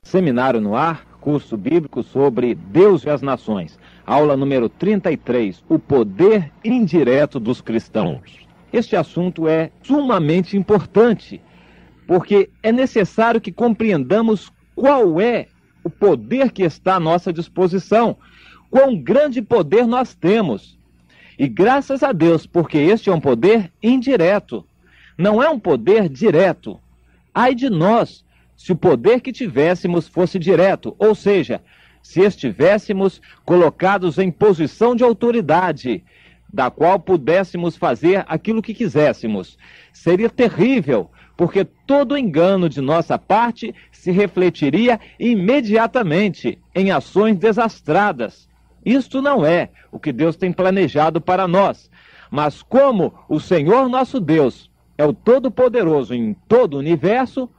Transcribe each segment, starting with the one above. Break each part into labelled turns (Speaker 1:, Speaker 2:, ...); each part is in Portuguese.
Speaker 1: Seminário no Ar, curso bíblico sobre Deus e as Nações. Aula número 33, o poder indireto dos cristãos. Este assunto é sumamente importante, porque é necessário que compreendamos qual é o poder que está à nossa disposição, quão grande poder nós temos. E graças a Deus, porque este é um poder indireto, não é um poder direto. Ai de nós, se o poder que tivéssemos fosse direto, ou seja, se estivéssemos colocados em posição de autoridade, da qual pudéssemos fazer aquilo que quiséssemos. Seria terrível, porque todo engano de nossa parte se refletiria imediatamente em ações desastradas. Isto não é o que Deus tem planejado para nós, mas como o Senhor nosso Deus é o Todo-Poderoso em todo o universo,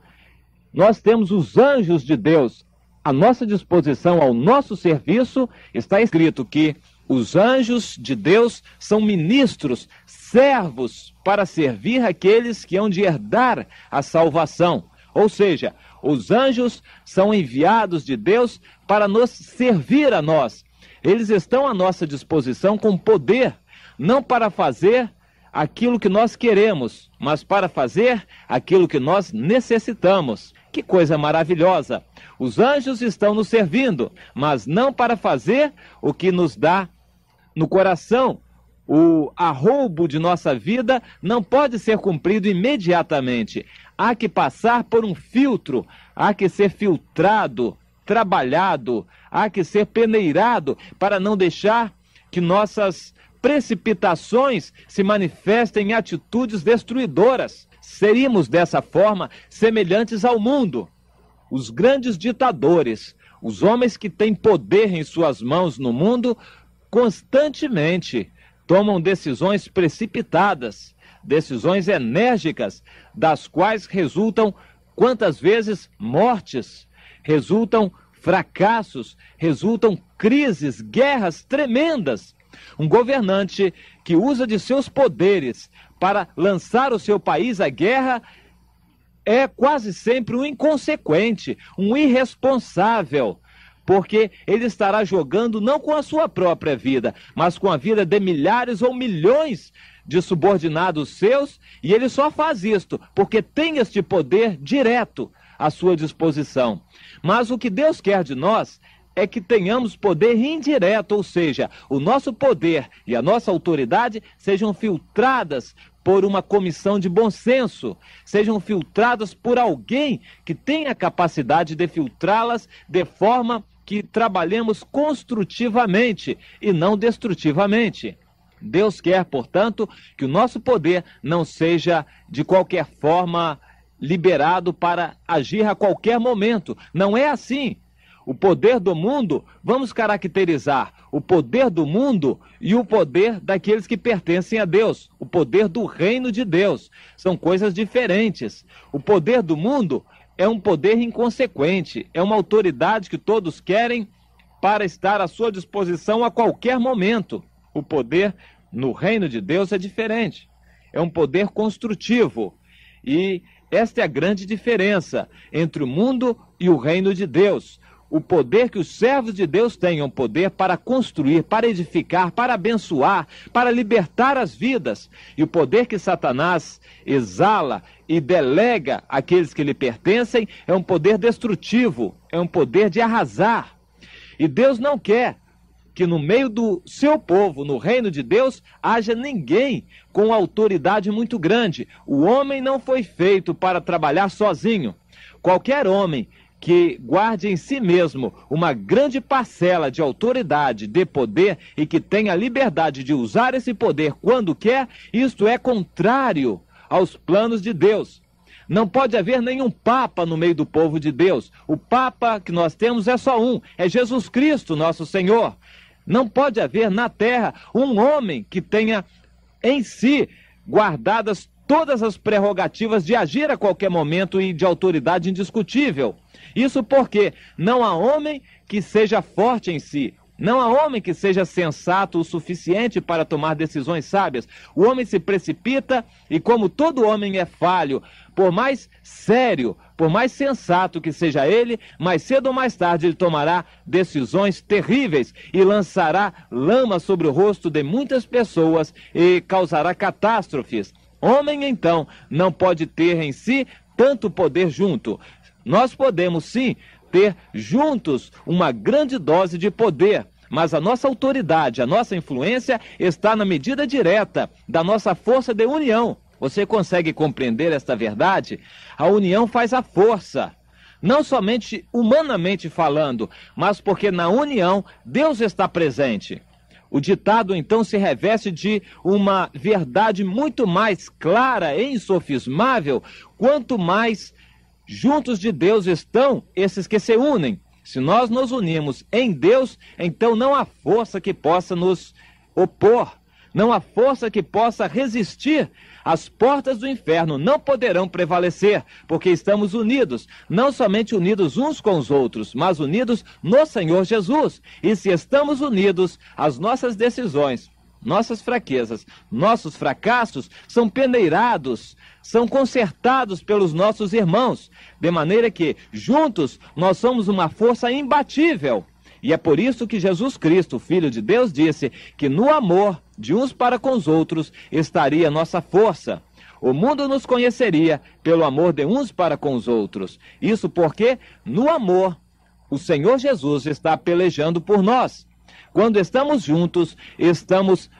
Speaker 1: nós temos os anjos de Deus à nossa disposição, ao nosso serviço. Está escrito que os anjos de Deus são ministros, servos para servir aqueles que hão de herdar a salvação. Ou seja, os anjos são enviados de Deus para nos servir a nós. Eles estão à nossa disposição com poder, não para fazer aquilo que nós queremos, mas para fazer aquilo que nós necessitamos. Que coisa maravilhosa! Os anjos estão nos servindo, mas não para fazer o que nos dá no coração. O arroubo de nossa vida não pode ser cumprido imediatamente. Há que passar por um filtro, há que ser filtrado, trabalhado, há que ser peneirado para não deixar que nossas precipitações se manifestem em atitudes destruidoras. Seríamos dessa forma semelhantes ao mundo. Os grandes ditadores, os homens que têm poder em suas mãos no mundo, constantemente tomam decisões precipitadas, decisões enérgicas, das quais resultam, quantas vezes, mortes, resultam fracassos, resultam crises, guerras tremendas. Um governante que usa de seus poderes para lançar o seu país à guerra é quase sempre um inconsequente, um irresponsável, porque ele estará jogando não com a sua própria vida, mas com a vida de milhares ou milhões de subordinados seus, e ele só faz isto porque tem este poder direto à sua disposição. Mas o que Deus quer de nós é que tenhamos poder indireto, ou seja, o nosso poder e a nossa autoridade sejam filtradas por uma comissão de bom senso, sejam filtradas por alguém que tenha a capacidade de filtrá-las de forma que trabalhemos construtivamente e não destrutivamente. Deus quer, portanto, que o nosso poder não seja de qualquer forma liberado para agir a qualquer momento. Não é assim. O poder do mundo, vamos caracterizar o poder do mundo e o poder daqueles que pertencem a Deus, o poder do reino de Deus. São coisas diferentes. O poder do mundo é um poder inconsequente, é uma autoridade que todos querem para estar à sua disposição a qualquer momento. O poder no reino de Deus é diferente, é um poder construtivo. E esta é a grande diferença entre o mundo e o reino de Deus. O poder que os servos de Deus têm é um poder para construir, para edificar, para abençoar, para libertar as vidas. E o poder que Satanás exala e delega àqueles que lhe pertencem é um poder destrutivo, é um poder de arrasar. E Deus não quer que no meio do seu povo, no reino de Deus, haja ninguém com autoridade muito grande. O homem não foi feito para trabalhar sozinho. Qualquer homem que guarde em si mesmo uma grande parcela de autoridade, de poder, e que tenha a liberdade de usar esse poder quando quer, isto é contrário aos planos de Deus. Não pode haver nenhum papa no meio do povo de Deus. O papa que nós temos é só um, é Jesus Cristo, nosso Senhor. Não pode haver na terra um homem que tenha em si guardadas todas as prerrogativas de agir a qualquer momento e de autoridade indiscutível. Isso porque não há homem que seja forte em si. Não há homem que seja sensato o suficiente para tomar decisões sábias. O homem se precipita e, como todo homem é falho, por mais sério, por mais sensato que seja ele, mais cedo ou mais tarde ele tomará decisões terríveis e lançará lama sobre o rosto de muitas pessoas e causará catástrofes. Homem, então, não pode ter em si tanto poder junto. Nós podemos, sim, ter juntos uma grande dose de poder, mas a nossa autoridade, a nossa influência está na medida direta da nossa força de união. Você consegue compreender esta verdade? A união faz a força, não somente humanamente falando, mas porque na união Deus está presente. O ditado então se reveste de uma verdade muito mais clara e insofismável, quanto mais juntos de Deus estão esses que se unem. Se nós nos unirmos em Deus, então não há força que possa nos opor, não há força que possa resistir. As portas do inferno não poderão prevalecer, porque estamos unidos, não somente unidos uns com os outros, mas unidos no Senhor Jesus. E se estamos unidos, as nossas decisões, nossas fraquezas, nossos fracassos são peneirados, são consertados pelos nossos irmãos, de maneira que, juntos, nós somos uma força imbatível. E é por isso que Jesus Cristo, Filho de Deus, disse que no amor de uns para com os outros estaria nossa força. O mundo nos conheceria pelo amor de uns para com os outros. Isso porque, no amor, o Senhor Jesus está pelejando por nós. Quando estamos juntos, estamos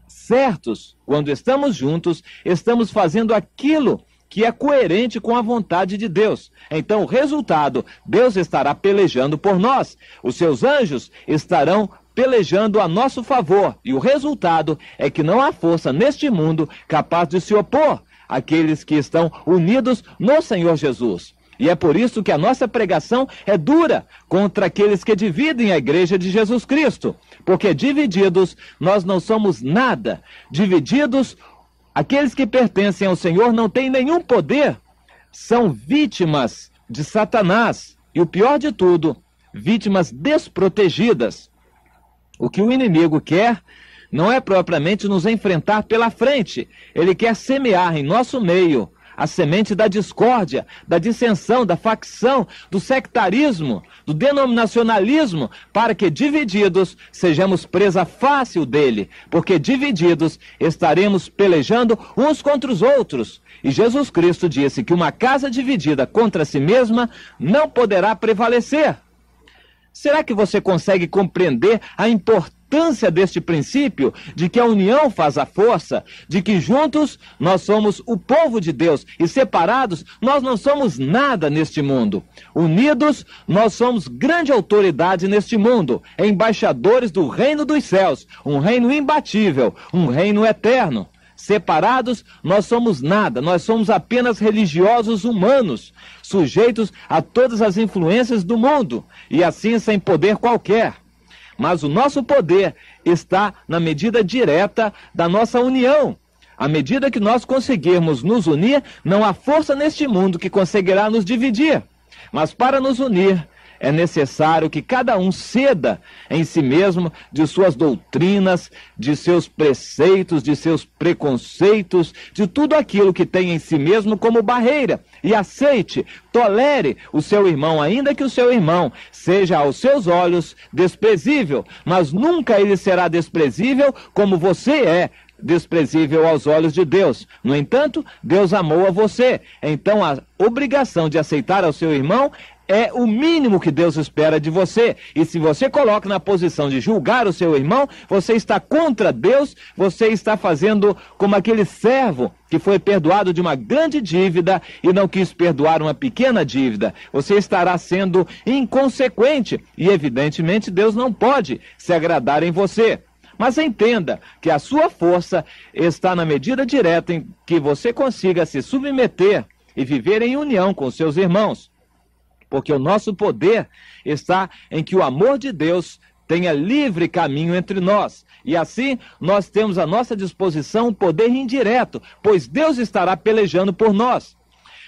Speaker 1: certos. Quando estamos juntos, estamos fazendo aquilo que é coerente com a vontade de Deus. Então, o resultado, Deus estará pelejando por nós. Os seus anjos estarão pelejando a nosso favor. E o resultado é que não há força neste mundo capaz de se opor àqueles que estão unidos no Senhor Jesus. E é por isso que a nossa pregação é dura contra aqueles que dividem a igreja de Jesus Cristo. Porque divididos, nós não somos nada. Divididos, aqueles que pertencem ao Senhor não têm nenhum poder. São vítimas de Satanás. E o pior de tudo, vítimas desprotegidas. O que o inimigo quer não é propriamente nos enfrentar pela frente. Ele quer semear em nosso meio a semente da discórdia, da dissensão, da facção, do sectarismo, do denominacionalismo, para que divididos sejamos presa fácil dele, porque divididos estaremos pelejando uns contra os outros. E Jesus Cristo disse que uma casa dividida contra si mesma não poderá prevalecer. Será que você consegue compreender a importância deste princípio, de que a união faz a força, de que juntos nós somos o povo de Deus e separados nós não somos nada neste mundo? Unidos nós somos grande autoridade neste mundo, embaixadores do reino dos céus, um reino imbatível, um reino eterno. Separados, nós somos nada, nós somos apenas religiosos humanos, sujeitos a todas as influências do mundo, e assim sem poder qualquer. Mas o nosso poder está na medida direta da nossa união. À medida que nós conseguirmos nos unir, não há força neste mundo que conseguirá nos dividir. Mas para nos unir, é necessário que cada um ceda em si mesmo de suas doutrinas, de seus preceitos, de seus preconceitos, de tudo aquilo que tem em si mesmo como barreira, e aceite, tolere o seu irmão, ainda que o seu irmão seja aos seus olhos desprezível, mas nunca ele será desprezível como você é desprezível aos olhos de Deus. No entanto, Deus amou a você, então a obrigação de aceitar ao seu irmão é o mínimo que Deus espera de você. E se você coloca na posição de julgar o seu irmão, você está contra Deus, você está fazendo como aquele servo que foi perdoado de uma grande dívida e não quis perdoar uma pequena dívida. Você estará sendo inconsequente e, evidentemente, Deus não pode se agradar em você. Mas entenda que a sua força está na medida direta em que você consiga se submeter e viver em união com seus irmãos. Porque o nosso poder está em que o amor de Deus tenha livre caminho entre nós. E assim, nós temos à nossa disposição um poder indireto, pois Deus estará pelejando por nós.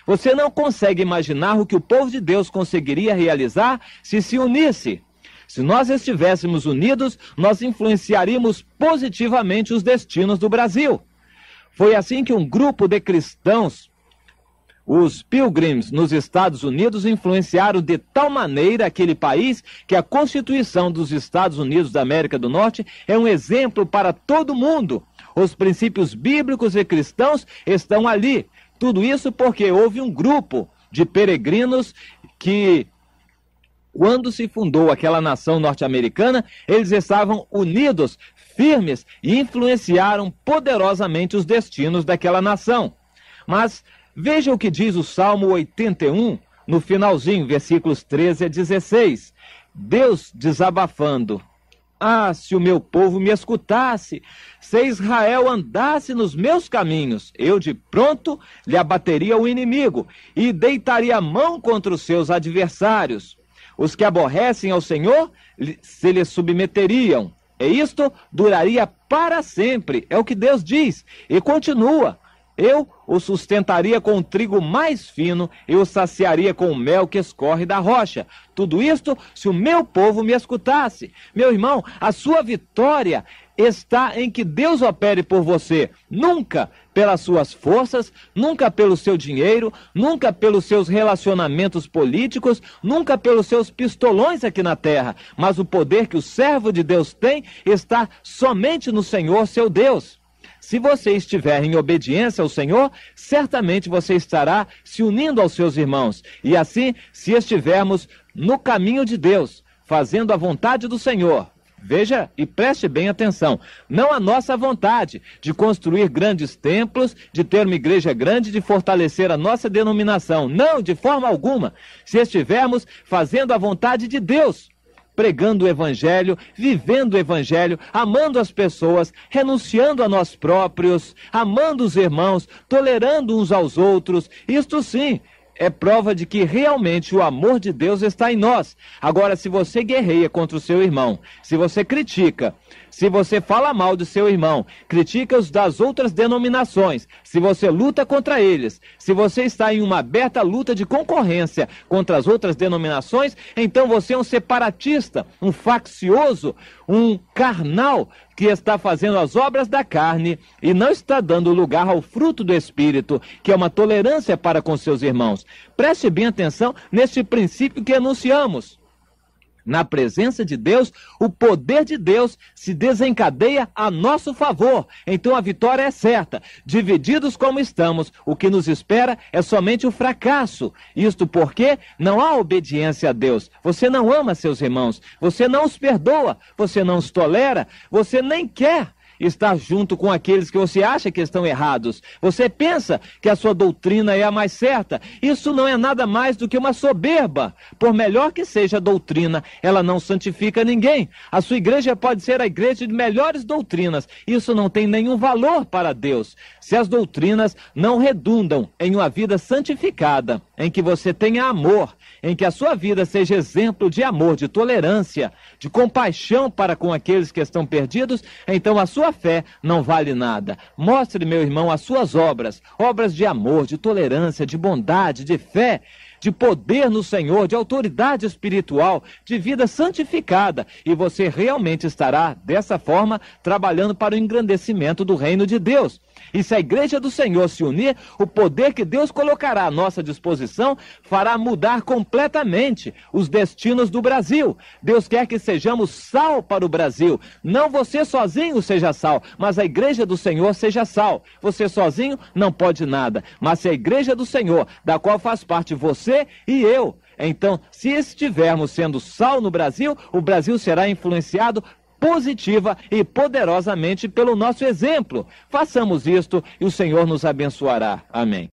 Speaker 1: Você não consegue imaginar o que o povo de Deus conseguiria realizar se se unisse. Se nós estivéssemos unidos, nós influenciaríamos positivamente os destinos do Brasil. Foi assim que um grupo de cristãos, os Pilgrims, nos Estados Unidos, influenciaram de tal maneira aquele país que a Constituição dos Estados Unidos da América do Norte é um exemplo para todo mundo. Os princípios bíblicos e cristãos estão ali. Tudo isso porque houve um grupo de peregrinos que, quando se fundou aquela nação norte-americana, eles estavam unidos, firmes e influenciaram poderosamente os destinos daquela nação. Mas veja o que diz o Salmo 81, no finalzinho, versículos 13 a 16. Deus desabafando: ah, se o meu povo me escutasse, se Israel andasse nos meus caminhos, eu de pronto lhe abateria o inimigo e deitaria a mão contra os seus adversários. Os que aborrecem ao Senhor se lhe submeteriam. E isto duraria para sempre, é o que Deus diz. E continua: eu o sustentaria com o trigo mais fino e o saciaria com o mel que escorre da rocha. Tudo isto se o meu povo me escutasse. Meu irmão, a sua vitória está em que Deus opere por você, nunca pelas suas forças, nunca pelo seu dinheiro, nunca pelos seus relacionamentos políticos, nunca pelos seus pistolões aqui na terra, mas o poder que o servo de Deus tem está somente no Senhor, seu Deus. Se você estiver em obediência ao Senhor, certamente você estará se unindo aos seus irmãos. E assim, se estivermos no caminho de Deus, fazendo a vontade do Senhor, veja e preste bem atenção, não a nossa vontade de construir grandes templos, de ter uma igreja grande, de fortalecer a nossa denominação. Não, de forma alguma. Se estivermos fazendo a vontade de Deus, pregando o Evangelho, vivendo o Evangelho, amando as pessoas, renunciando a nós próprios, amando os irmãos, tolerando uns aos outros, isto sim é prova de que realmente o amor de Deus está em nós. Agora, se você guerreia contra o seu irmão, se você critica, se você fala mal do seu irmão, critica os das outras denominações, se você luta contra eles, se você está em uma aberta luta de concorrência contra as outras denominações, então você é um separatista, um faccioso, um carnal, que está fazendo as obras da carne e não está dando lugar ao fruto do Espírito, que é uma tolerância para com seus irmãos. Preste bem atenção neste princípio que anunciamos. Na presença de Deus, o poder de Deus se desencadeia a nosso favor. Então a vitória é certa. Divididos como estamos, o que nos espera é somente o fracasso. Isto porque não há obediência a Deus. Você não ama seus irmãos, você não os perdoa, você não os tolera, você nem quer estar junto com aqueles que você acha que estão errados. Você pensa que a sua doutrina é a mais certa. Isso não é nada mais do que uma soberba. Por melhor que seja a doutrina, ela não santifica ninguém. A sua igreja pode ser a igreja de melhores doutrinas. Isso não tem nenhum valor para Deus. Se as doutrinas não redundam em uma vida santificada, em que você tenha amor, em que a sua vida seja exemplo de amor, de tolerância, de compaixão para com aqueles que estão perdidos, então a sua fé não vale nada. Mostre, meu irmão, as suas obras, obras de amor, de tolerância, de bondade, de fé, de poder no Senhor, de autoridade espiritual, de vida santificada, e você realmente estará, dessa forma, trabalhando para o engrandecimento do reino de Deus. E se a igreja do Senhor se unir, o poder que Deus colocará à nossa disposição fará mudar completamente os destinos do Brasil. Deus quer que sejamos sal para o Brasil. Não você sozinho seja sal, mas a igreja do Senhor seja sal. Você sozinho não pode nada, mas se a igreja do Senhor, da qual faz parte você e eu, então, se estivermos sendo sal no Brasil, o Brasil será influenciado positiva e poderosamente pelo nosso exemplo. Façamos isto e o Senhor nos abençoará. Amém.